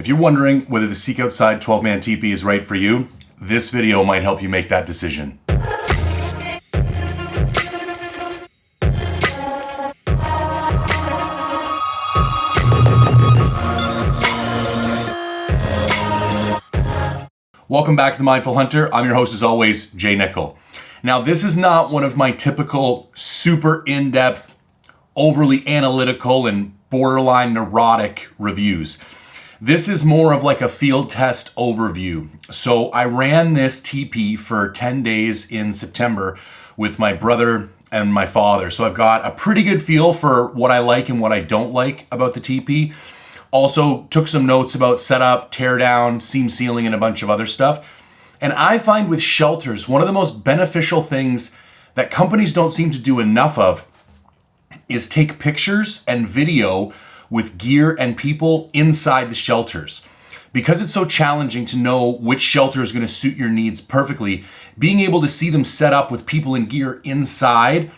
If you're wondering whether the Seek Outside 12-man teepee is right for you, this video might help you make that decision. Welcome back to The Mindful Hunter. I'm your host as always, Jay Nichol. Now, this is not one of my typical super in-depth, overly analytical, and borderline neurotic reviews. This is more of like a field test overview. So I ran this teepee for 10 days in September with my brother and my father. So I've got a pretty good feel for what I like and what I don't like about the teepee. Also took some notes about setup, tear down, seam sealing, and a bunch of other stuff. And I find with shelters, one of the most beneficial things that companies don't seem to do enough of is take pictures and video with gear and people inside the shelters. Because it's so challenging to know which shelter is going to suit your needs perfectly, being able to see them set up with people and gear inside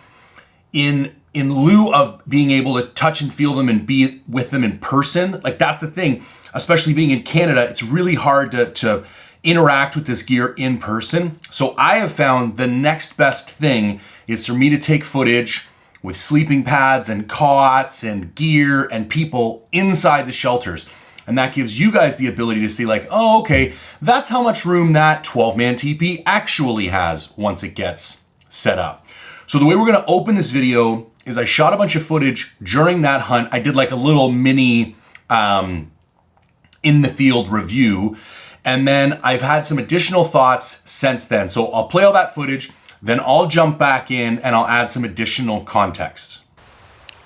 in lieu of being able to touch and feel them and be with them in person, like that's the thing. Especially being in Canada, it's really hard to interact with this gear in person. So I have found the next best thing is for me to take footage with sleeping pads and cots and gear and people inside the shelters. And that gives you guys the ability to see like, oh, okay, that's how much room that 12-man teepee actually has once it gets set up. So the way we're gonna open this video is I shot a bunch of footage during that hunt. I did like a little mini in the field review. And then I've had some additional thoughts since then. So I'll play all that footage, then I'll jump back in and I'll add some additional context.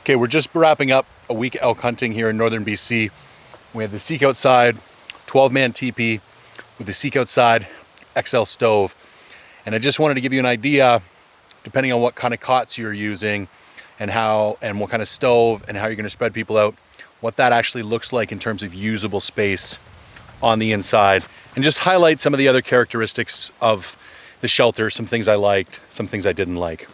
Okay, we're just wrapping up a week elk hunting here in northern BC. We have the Seek Outside 12-man teepee with the Seek Outside XL stove. And I just wanted to give you an idea, depending on what kind of cots you're using and what kind of stove and how you're gonna spread people out, what that actually looks like in terms of usable space on the inside, and just highlight some of the other characteristics of the shelter, some things I liked, some things I didn't like.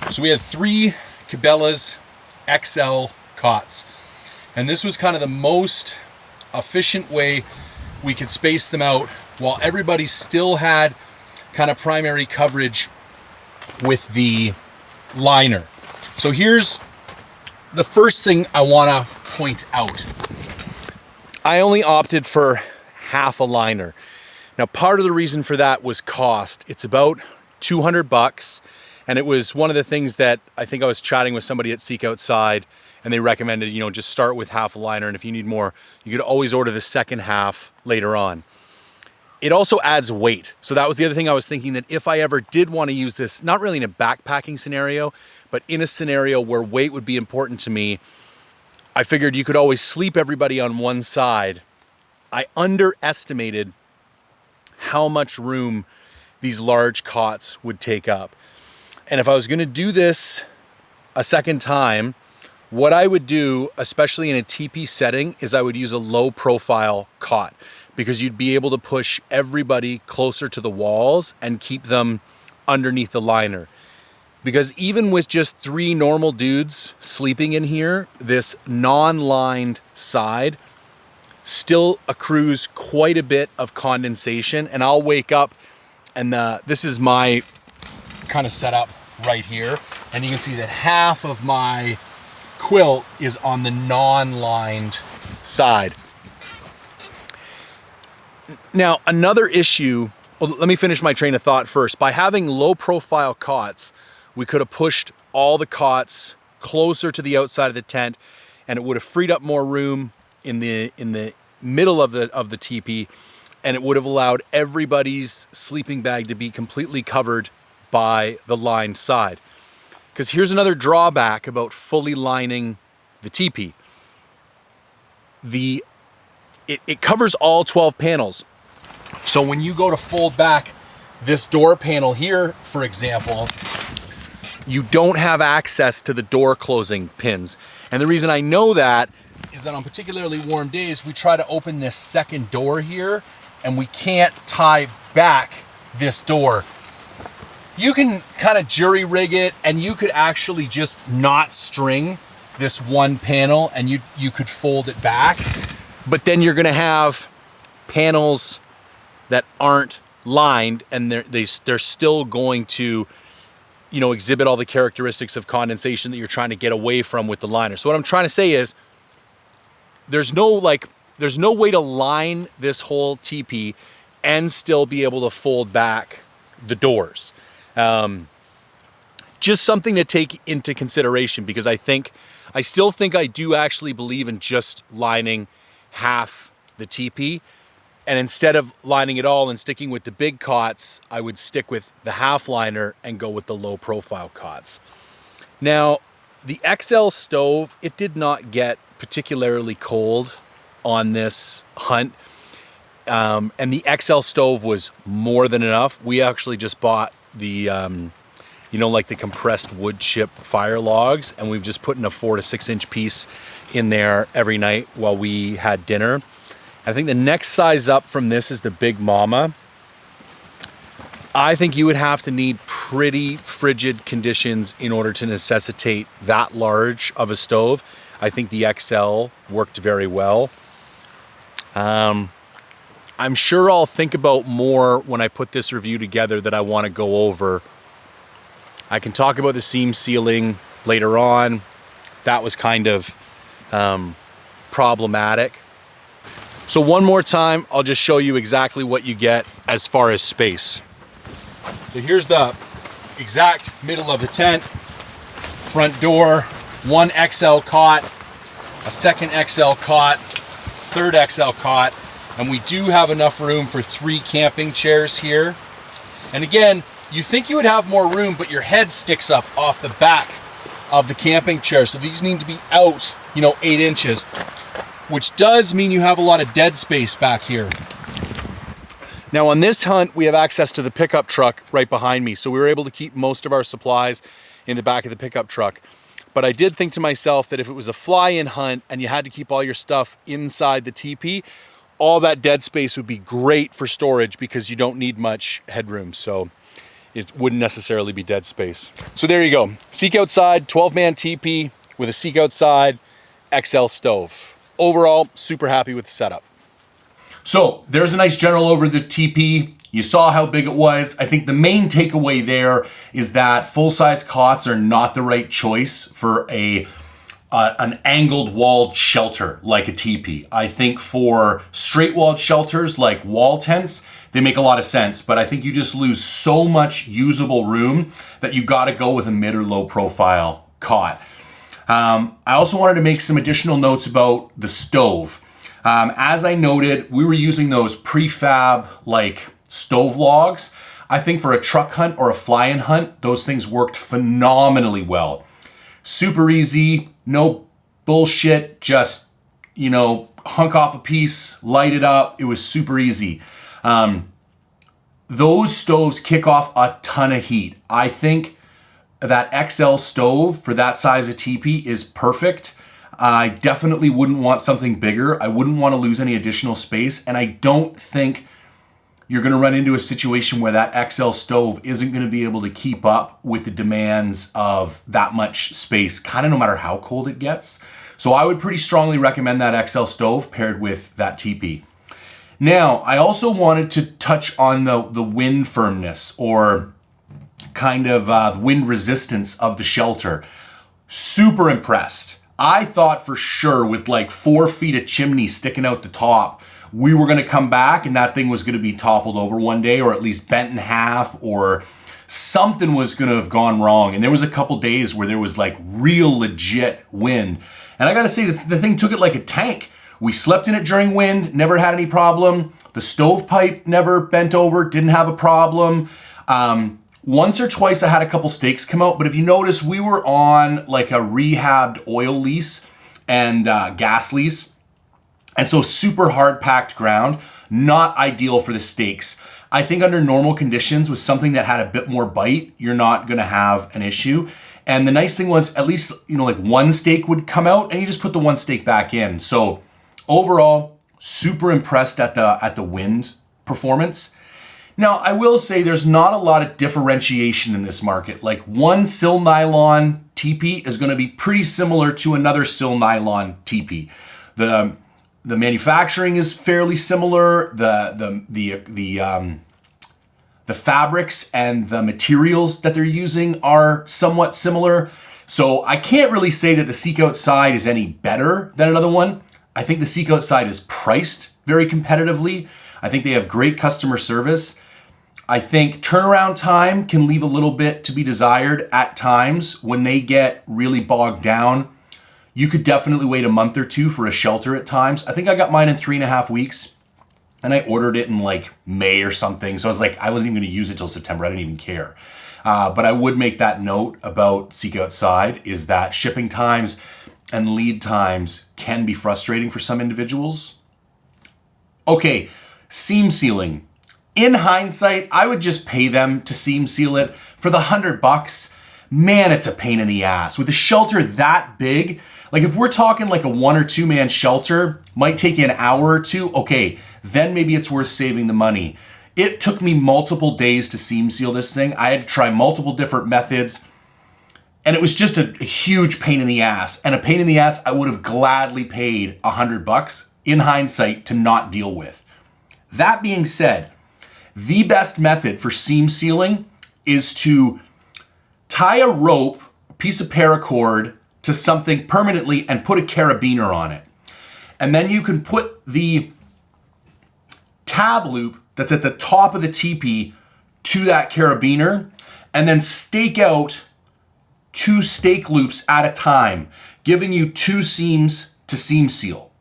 So we had 3 Cabela's XL cots, and this was kind of the most efficient way we could space them out while everybody still had kind of primary coverage with the liner. So here's the first thing I want to point out. I only opted for half a liner. Now, part of the reason for that was cost. It's about $200, and it was one of the things that I think I was chatting with somebody at Seek Outside, and they recommended, just start with half a liner, and if you need more, you could always order the second half later on. It also adds weight. So that was the other thing I was thinking, that if I ever did want to use this, not really in a backpacking scenario, but in a scenario where weight would be important to me, I figured you could always sleep everybody on one side. I underestimated how much room these large cots would take up. And if I was gonna do this a second time, what I would do, especially in a teepee setting, is I would use a low profile cot, because you'd be able to push everybody closer to the walls and keep them underneath the liner. Because even with just 3 normal dudes sleeping in here, this non-lined side still accrues quite a bit of condensation, and I'll wake up and this is my kind of setup right here, and you can see that half of my quilt is on the non-lined side. Now, another issue, let me finish my train of thought first. By having low profile cots, we could have pushed all the cots closer to the outside of the tent, and it would have freed up more room in the middle of the teepee, and it would have allowed everybody's sleeping bag to be completely covered by the lined side. Because here's another drawback about fully lining the teepee. It covers all 12 panels. So when you go to fold back this door panel here, for example, you don't have access to the door closing pins. And the reason I know that is that on particularly warm days, we try to open this second door here, and we can't tie back this door. You can kind of jury rig it, and you could actually just not string this one panel and you could fold it back, but then you're gonna have panels that aren't lined, and they're still going to, you know, exhibit all the characteristics of condensation that you're trying to get away from with the liner. So what I'm trying to say is there's no way to line this whole teepee and still be able to fold back the doors. Just something to take into consideration, because I still think I do actually believe in just lining half the teepee. And instead of lining it all and sticking with the big cots, I would stick with the half liner and go with the low profile cots. Now, the XL stove, it did not get particularly cold on this hunt. And the XL stove was more than enough. We actually just bought the, you know, like the compressed wood chip fire logs, and we've just put in a 4 to 6 inch piece in there every night while we had dinner. I think the next size up from this is the Big Mama. I think you would have to need pretty frigid conditions in order to necessitate that large of a stove. I think the XL worked very well. I'm sure I'll think about more when I put this review together that I want to go over. I can talk about the seam sealing later on. That was kind of problematic. So one more time, I'll just show you exactly what you get as far as space. So here's the exact middle of the tent. Front door, one XL cot, a second XL cot, third XL cot, and we do have enough room for 3 camping chairs here. And again, you think you would have more room, but your head sticks up off the back of the camping chair. So these need to be out, 8 inches. Which does mean you have a lot of dead space back here. Now on this hunt, we have access to the pickup truck right behind me. So we were able to keep most of our supplies in the back of the pickup truck. But I did think to myself that if it was a fly-in hunt and you had to keep all your stuff inside the teepee, all that dead space would be great for storage because you don't need much headroom. So it wouldn't necessarily be dead space. So there you go. Seek Outside, 12-man teepee with a Seek Outside XL stove. Overall, super happy with the setup. So there's a nice general over the teepee. You saw how big it was. I think the main takeaway there is that full-size cots are not the right choice for an angled walled shelter like a teepee. I think for straight walled shelters like wall tents, they make a lot of sense, but I think you just lose so much usable room that you gotta go with a mid or low profile cot. I also wanted to make some additional notes about the stove. As I noted, we were using those prefab like stove logs. I think for a truck hunt or a fly-in hunt, those things worked phenomenally well. Super easy, no bullshit, just, hunk off a piece, light it up. It was super easy. Those stoves kick off a ton of heat. I think that XL stove for that size of teepee is perfect. I definitely wouldn't want something bigger. I wouldn't want to lose any additional space. And I don't think you're going to run into a situation where that XL stove isn't going to be able to keep up with the demands of that much space, kind of no matter how cold it gets. So I would pretty strongly recommend that XL stove paired with that teepee. Now, I also wanted to touch on the wind firmness or kind of the wind resistance of the shelter. Super impressed. I thought for sure with like 4 feet of chimney sticking out the top, we were going to come back and that thing was going to be toppled over one day, or at least bent in half, or something was going to have gone wrong. And there was a couple days where there was like real legit wind. And I got to say that the thing took it like a tank. We slept in it during wind, never had any problem. The stovepipe never bent over, didn't have a problem. Once or twice I had a couple stakes come out, but if you notice, we were on like a rehabbed oil lease and gas lease. And so super hard packed ground, not ideal for the stakes. I think under normal conditions with something that had a bit more bite, you're not gonna have an issue. And the nice thing was at least, like one stake would come out and you just put the one stake back in. So overall, super impressed at the wind performance. Now, I will say there's not a lot of differentiation in this market. Like one sil nylon Tipi is going to be pretty similar to another sil nylon Tipi. The manufacturing is fairly similar. The fabrics and the materials that they're using are somewhat similar. So I can't really say that the Seek Outside is any better than another one. I think the Seek Outside is priced very competitively. I think they have great customer service. I think turnaround time can leave a little bit to be desired at times when they get really bogged down. You could definitely wait a month or two for a shelter at times. I think I got mine in 3.5 weeks and I ordered it in like May or something. So I was like, I wasn't even going to use it till September. I didn't even care. But I would make that note about Seek Outside is that shipping times and lead times can be frustrating for some individuals. Okay, seam sealing. In hindsight, I would just pay them to seam seal it for the $100. Man, it's a pain in the ass. With a shelter that big, like if we're talking like a 1 or 2 man shelter, might take you an hour or two, okay, then maybe it's worth saving the money. It took me multiple days to seam seal this thing. I had to try multiple different methods, and it was just a huge pain in the ass. And a pain in the ass I would have gladly paid $100 in hindsight to not deal with. That being said, the best method for seam sealing is to tie a rope, a piece of paracord, to something permanently and put a carabiner on it. And then you can put the tab loop that's at the top of the teepee to that carabiner and then stake out 2 stake loops at a time, giving you 2 seams to seam seal.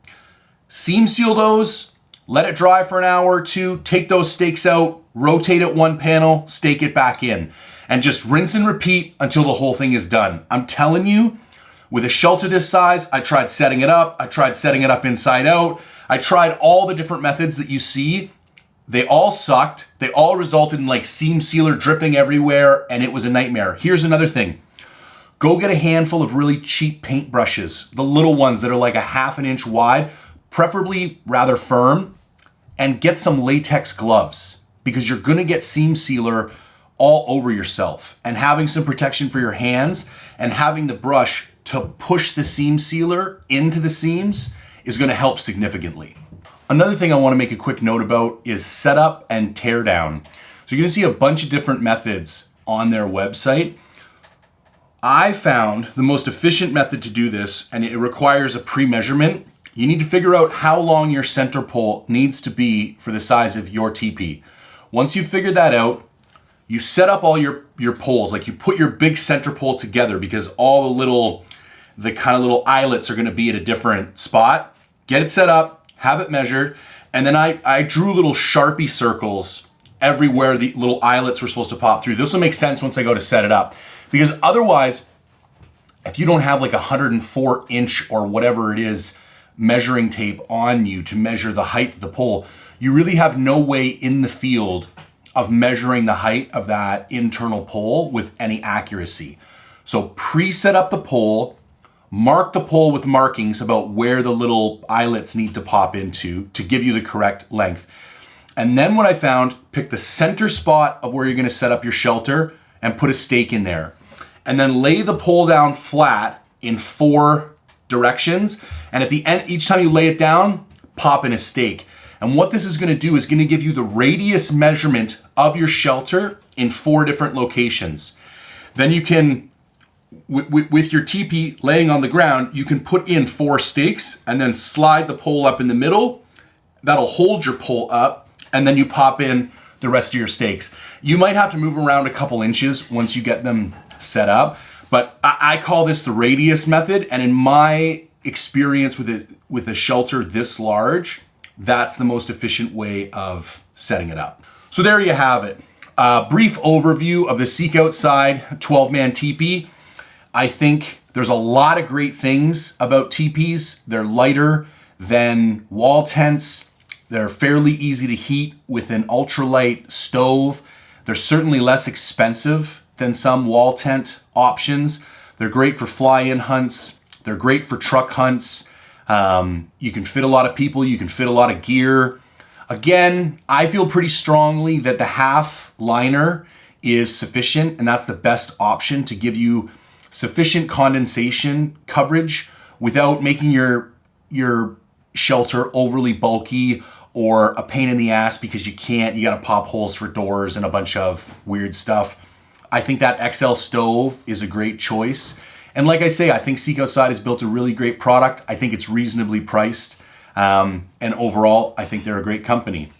Seam seal those, let it dry for an hour or two, take those stakes out, rotate it one panel, stake it back in, and just rinse and repeat until the whole thing is done. I'm telling you, with a shelter this size, I tried setting it up. I tried setting it up inside out. I tried all the different methods that you see. They all sucked. They all resulted in like seam sealer dripping everywhere, and it was a nightmare. Here's another thing. Go get a handful of really cheap paint brushes, the little ones that are like a 1/2 inch wide, preferably rather firm, and get some latex gloves because you're gonna get seam sealer all over yourself. And having some protection for your hands and having the brush to push the seam sealer into the seams is gonna help significantly. Another thing I wanna make a quick note about is setup and tear down. So you're gonna see a bunch of different methods on their website. I found the most efficient method to do this, and it requires a pre-measurement. You need to figure out how long your center pole needs to be for the size of your teepee. Once you've figured that out, you set up all your poles, like you put your big center pole together because all the kind of little eyelets are gonna be at a different spot. Get it set up, have it measured, and then I drew little Sharpie circles everywhere the little eyelets were supposed to pop through. This will make sense once I go to set it up. Because otherwise, if you don't have like 104 inch or whatever it is measuring tape on you to measure the height of the pole, you really have no way in the field of measuring the height of that internal pole with any accuracy. So pre-set up the pole, mark the pole with markings about where the little eyelets need to pop into to give you the correct length. And then what I found, pick the center spot of where you're gonna set up your shelter and put a stake in there. And then lay the pole down flat in 4 directions. And at the end, each time you lay it down, pop in a stake. And what this is gonna do is gonna give you the radius measurement of your shelter in 4 different locations. Then you can, with your teepee laying on the ground, you can put in 4 stakes and then slide the pole up in the middle. That'll hold your pole up, and then you pop in the rest of your stakes. You might have to move around a couple inches once you get them set up, but I call this the radius method, and in my experience with a shelter this large, that's the most efficient way of setting it up. So there you have it. A brief overview of the Seek Outside 12-man teepee. I think there's a lot of great things about teepees. They're lighter than wall tents. They're fairly easy to heat with an ultralight stove. They're certainly less expensive than some wall tent options. They're great for fly-in hunts. They're great for truck hunts. You can fit a lot of people. You can fit a lot of gear. Again, I feel pretty strongly that the half liner is sufficient, and that's the best option to give you sufficient condensation coverage without making your shelter overly bulky or a pain in the ass because you gotta pop holes for doors and a bunch of weird stuff. I think that XL stove is a great choice. And like I say, I think Seek Outside has built a really great product. I think it's reasonably priced. And overall, I think they're a great company.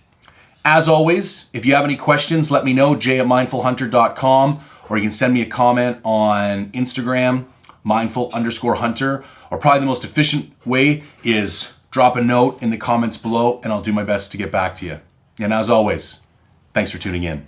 As always, if you have any questions, let me know, jay@mindfulhunter.com, or you can send me a comment on Instagram, mindful_hunter, or probably the most efficient way is drop a note in the comments below and I'll do my best to get back to you. And as always, thanks for tuning in.